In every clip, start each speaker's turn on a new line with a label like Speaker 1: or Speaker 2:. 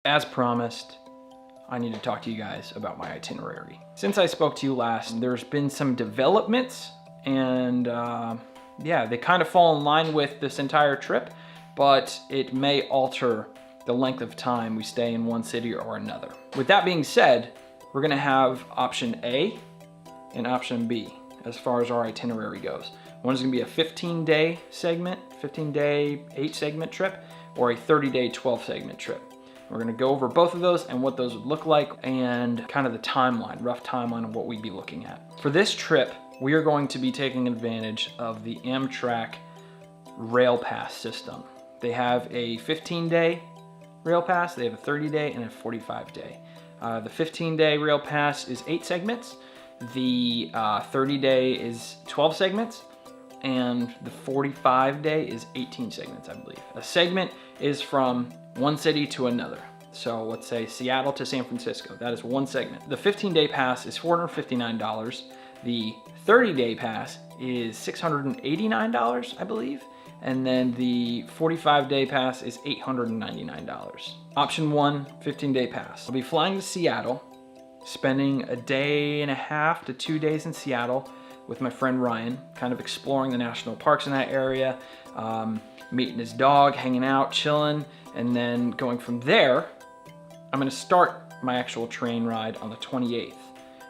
Speaker 1: As promised, I need to talk to you guys about my itinerary. Since I spoke to you last, there's been some developments and yeah, they kind of fall in line with this entire trip, but it may alter the length of time we stay in one city or another. With that being said, we're gonna have option A and option B as far as our itinerary goes. One is gonna be a 15-day segment, 15-day 8-segment trip, or a 30-day 12-segment trip. We're gonna go over both of those and what those would look like and kind of the timeline, rough timeline of what we'd be looking at. For this trip, we are going to be taking advantage of the Amtrak Rail Pass system. They have a 15-day Rail Pass, they have a 30-day and a 45-day. The 15-day Rail Pass is 8 segments, the 30-day is 12 segments, and the 45-day is 18 segments, I believe. A segment is from one city to another. So let's say Seattle to San Francisco, that is one segment. The 15-day pass is $459. The 30-day pass is $689, I believe. And then the 45-day pass is $899. Option 1, 15-day pass. I'll be flying to Seattle, spending a day and a half to 2 days in Seattle with my friend Ryan, kind of exploring the national parks in that area, meeting his dog, hanging out, chilling, and then going from there, I'm gonna start my actual train ride on the 28th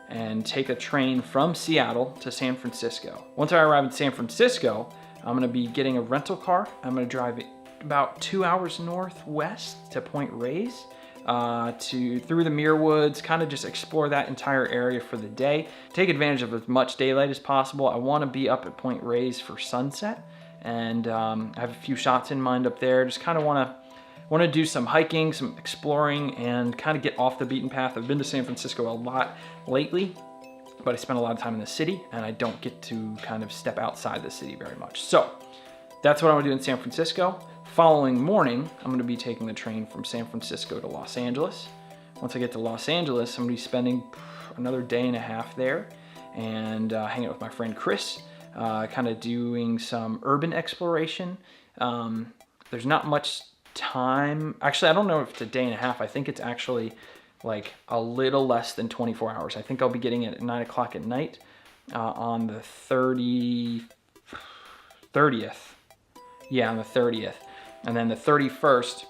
Speaker 1: and take a train from Seattle to San Francisco. Once I arrive in San Francisco, I'm gonna be getting a rental car. I'm gonna drive about 2 hours northwest to Point Reyes, through the Muir Woods, kind of just explore that entire area for the day. Take advantage of as much daylight as possible. I want to be up at Point Reyes for sunset, and I have a few shots in mind up there. Just kind of want to do some hiking, some exploring, and kind of get off the beaten path. I've been to San Francisco a lot lately, but I spend a lot of time in the city, and I don't get to kind of step outside the city very much. So that's what I'm gonna do in San Francisco. Following morning, I'm gonna be taking the train from San Francisco to Los Angeles. Once I get to Los Angeles, I'm gonna be spending another day and a half there and hanging out with my friend Chris, kind of doing some urban exploration. There's not much time. Actually, I don't know if it's a day and a half. I think it's actually like a little less than 24 hours. I think I'll be getting it at 9 o'clock at night on the 30th. Yeah, on the 30th. And then the 31st,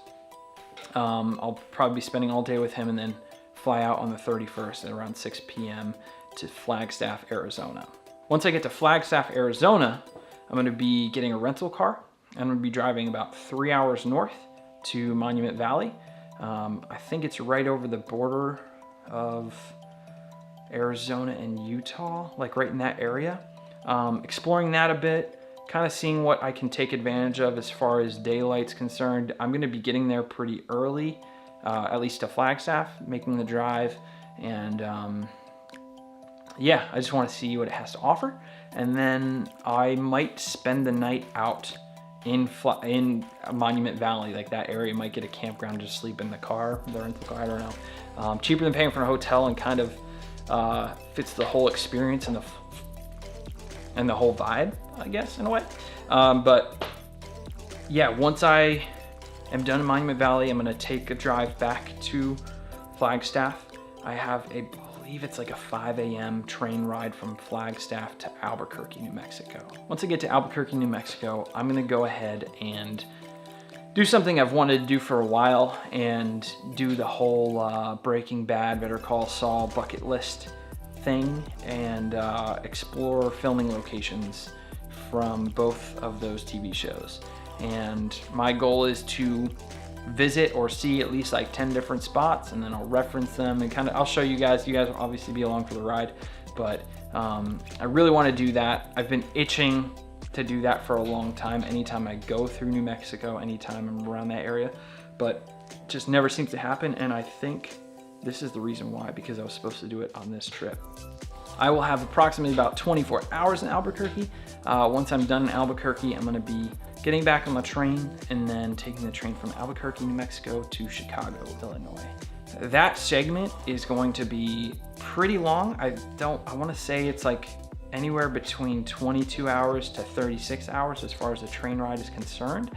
Speaker 1: I'll probably be spending all day with him and then fly out on the 31st at around 6 p.m. to Flagstaff, Arizona. Once I get to Flagstaff, Arizona, I'm gonna be getting a rental car. I'm gonna be driving about 3 hours north to Monument Valley. I think it's right over the border of Arizona and Utah, like right in that area. Exploring that a bit, kind of seeing what I can take advantage of as far as daylight's concerned. I'm gonna be getting there pretty early, at least to Flagstaff, making the drive, and yeah, I just want to see what it has to offer. And then I might spend the night out in Monument Valley, like that area. Might get a campground, just sleep in the car, the rental car, I don't know. Cheaper than paying for a hotel, and kind of fits the whole experience and the whole vibe, I guess, in a way. But yeah, once I am done in Monument Valley, I'm gonna take a drive back to Flagstaff. I have I believe it's like a 5 a.m. train ride from Flagstaff to Albuquerque, New Mexico. Once I get to Albuquerque, New Mexico, I'm gonna go ahead and do something I've wanted to do for a while and do the whole Breaking Bad, Better Call Saul bucket list thing and explore filming locations from both of those TV shows. And my goal is to visit or see at least like 10 different spots, and then I'll reference them and I'll show you guys. You guys will obviously be along for the ride, but I really want to do that. I've been itching to do that for a long time. Anytime I go through New Mexico, anytime I'm around that area, but it just never seems to happen. And I think this is the reason why, because I was supposed to do it on this trip. I will have approximately about 24 hours in Albuquerque. Once I'm done in Albuquerque, I'm gonna be getting back on the train and then taking the train from Albuquerque, New Mexico to Chicago, Illinois. That segment is going to be pretty long. I wanna say it's like anywhere between 22 hours to 36 hours as far as the train ride is concerned.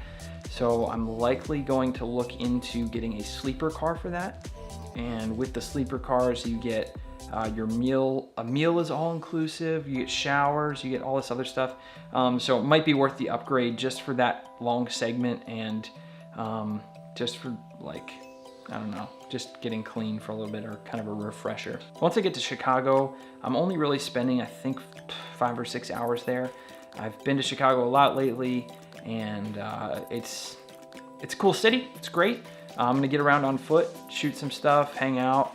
Speaker 1: So I'm likely going to look into getting a sleeper car for that. And with the sleeper cars, you get your meal. A meal is all inclusive. You get showers, you get all this other stuff. So it might be worth the upgrade just for that long segment and just for like, I don't know, just getting clean for a little bit or kind of a refresher. Once I get to Chicago, I'm only really spending, I think, 5 or 6 hours there. I've been to Chicago a lot lately, and it's a cool city. It's great. I'm gonna get around on foot, shoot some stuff, hang out,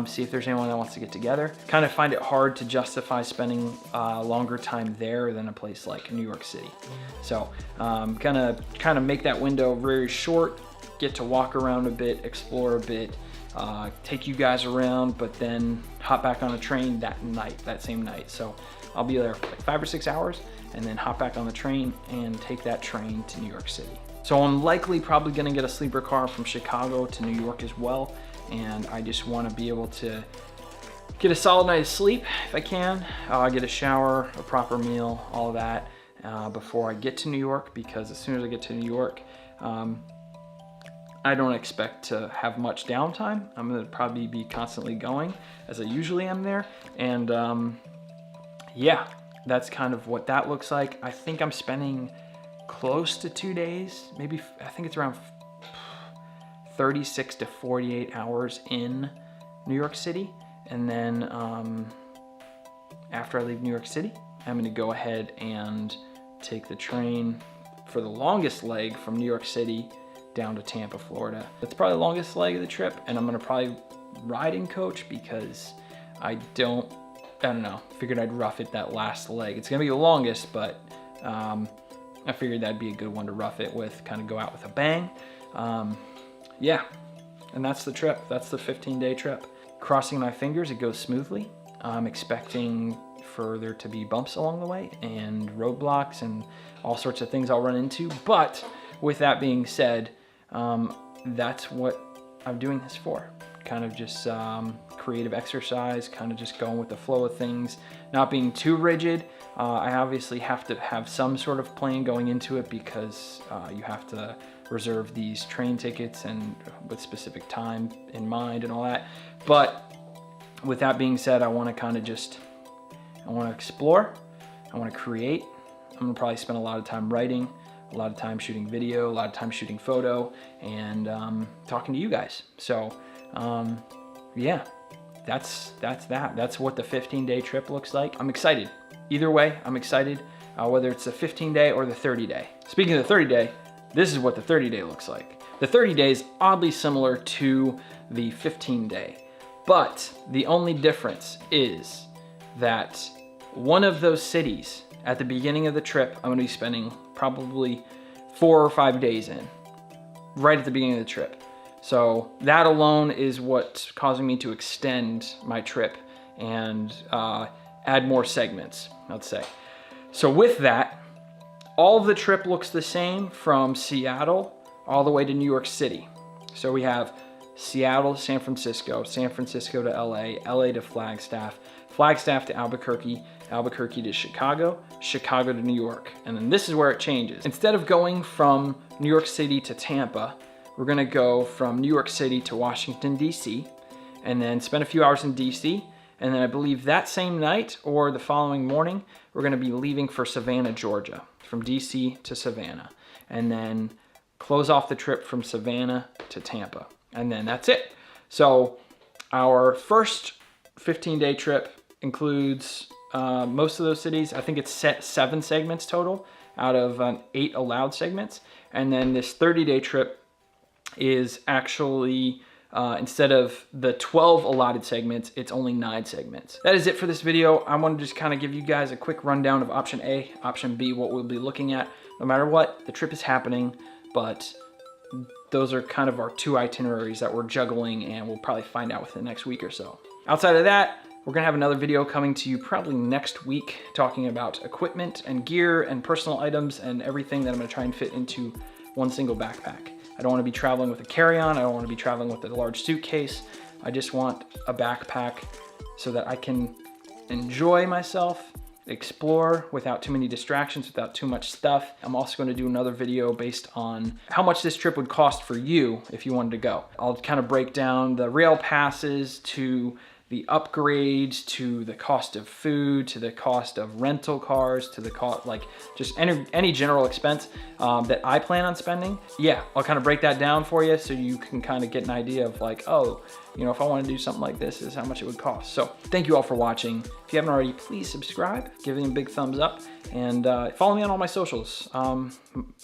Speaker 1: see if there's anyone that wants to get together. Kind of find it hard to justify spending longer time there than a place like New York City. So gonna kind of make that window very short, get to walk around a bit, explore a bit, take you guys around, but then hop back on a train that same night. So I'll be there for like 5 or 6 hours and then hop back on the train and take that train to New York City. So I'm likely probably gonna get a sleeper car from Chicago to New York as well. And I just wanna be able to get a solid night of sleep if I can, get a shower, a proper meal, all of that before I get to New York, because as soon as I get to New York, I don't expect to have much downtime. I'm gonna probably be constantly going as I usually am there. And yeah, that's kind of what that looks like. I think I'm spending close to 2 days, maybe, I think it's around 36 to 48 hours in New York City. And then after I leave New York City, I'm gonna go ahead and take the train for the longest leg from New York City down to Tampa, Florida. That's probably the longest leg of the trip, and I'm gonna probably ride in coach because I don't know, figured I'd rough it that last leg. It's gonna be the longest, but I figured that'd be a good one to rough it with, kind of go out with a bang. Yeah, and that's the trip. That's the 15-day trip. Crossing my fingers, it goes smoothly. I'm expecting for there to be bumps along the way and roadblocks and all sorts of things I'll run into. But with that being said, that's what I'm doing this for. Kind of just creative exercise, kind of just going with the flow of things, not being too rigid. I obviously have to have some sort of plan going into it because you have to reserve these train tickets and with specific time in mind and all that. But with that being said, I want to kind of just, I want to explore, I want to create. I'm gonna probably spend a lot of time writing, a lot of time shooting video, a lot of time shooting photo, and talking to you guys. So yeah, that's that. That's what the 15-day trip looks like. I'm excited. Either way, I'm excited, whether it's the 15-day or the 30-day. Speaking of the 30-day, this is what the 30-day looks like. The 30-day is oddly similar to the 15-day, but the only difference is that one of those cities at the beginning of the trip, I'm gonna be spending probably 4 or 5 days in, right at the beginning of the trip. So that alone is what's causing me to extend my trip and add more segments, let's say. So with that, all of the trip looks the same from Seattle all the way to New York City. So we have Seattle to San Francisco, San Francisco to LA, LA to Flagstaff, Flagstaff to Albuquerque, Albuquerque to Chicago, Chicago to New York. And then this is where it changes. Instead of going from New York City to Tampa, we're gonna go from New York City to Washington, DC, and then spend a few hours in DC. And then I believe that same night or the following morning, we're gonna be leaving for Savannah, Georgia, from DC to Savannah. And then close off the trip from Savannah to Tampa. And then that's it. So our first 15-day trip includes most of those cities. I think it's 7 segments total out of 8 allowed segments. And then this 30-day trip is actually, instead of the 12 allotted segments, it's only 9 segments. That is it for this video. I want to just kind of give you guys a quick rundown of option A, option B, what we'll be looking at. No matter what, the trip is happening, but those are kind of our 2 itineraries that we're juggling, and we'll probably find out within the next week or so. Outside of that, we're gonna have another video coming to you probably next week talking about equipment and gear and personal items and everything that I'm gonna try and fit into one single backpack. I don't wanna be traveling with a carry-on. I don't wanna be traveling with a large suitcase. I just want a backpack so that I can enjoy myself explore without too many distractions, without too much stuff. I'm also going to do another video based on how much this trip would cost for you if you wanted to go. I'll kind of break down the rail passes to the upgrades, to the cost of food, to the cost of rental cars, to the cost, like just any general expense that I plan on spending. Yeah, I'll kind of break that down for you so you can kind of get an idea of like, oh, you know, if I want to do something like this, is how much it would cost. So thank you all for watching. If you haven't already, please subscribe, give me a big thumbs up, and follow me on all my socials. I'm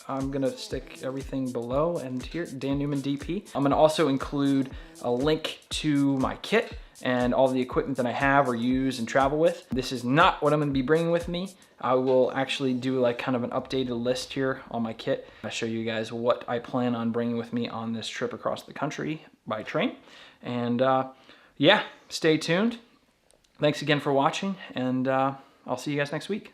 Speaker 1: gonna stick everything below and here, Dan Newman DP. I'm gonna also include a link to my kit and all the equipment that I have or use and travel with. This is not what I'm gonna be bringing with me. I will actually do like kind of an updated list here on my kit. I'll show you guys what I plan on bringing with me on this trip across the country by train. And yeah, stay tuned. Thanks again for watching, and I'll see you guys next week.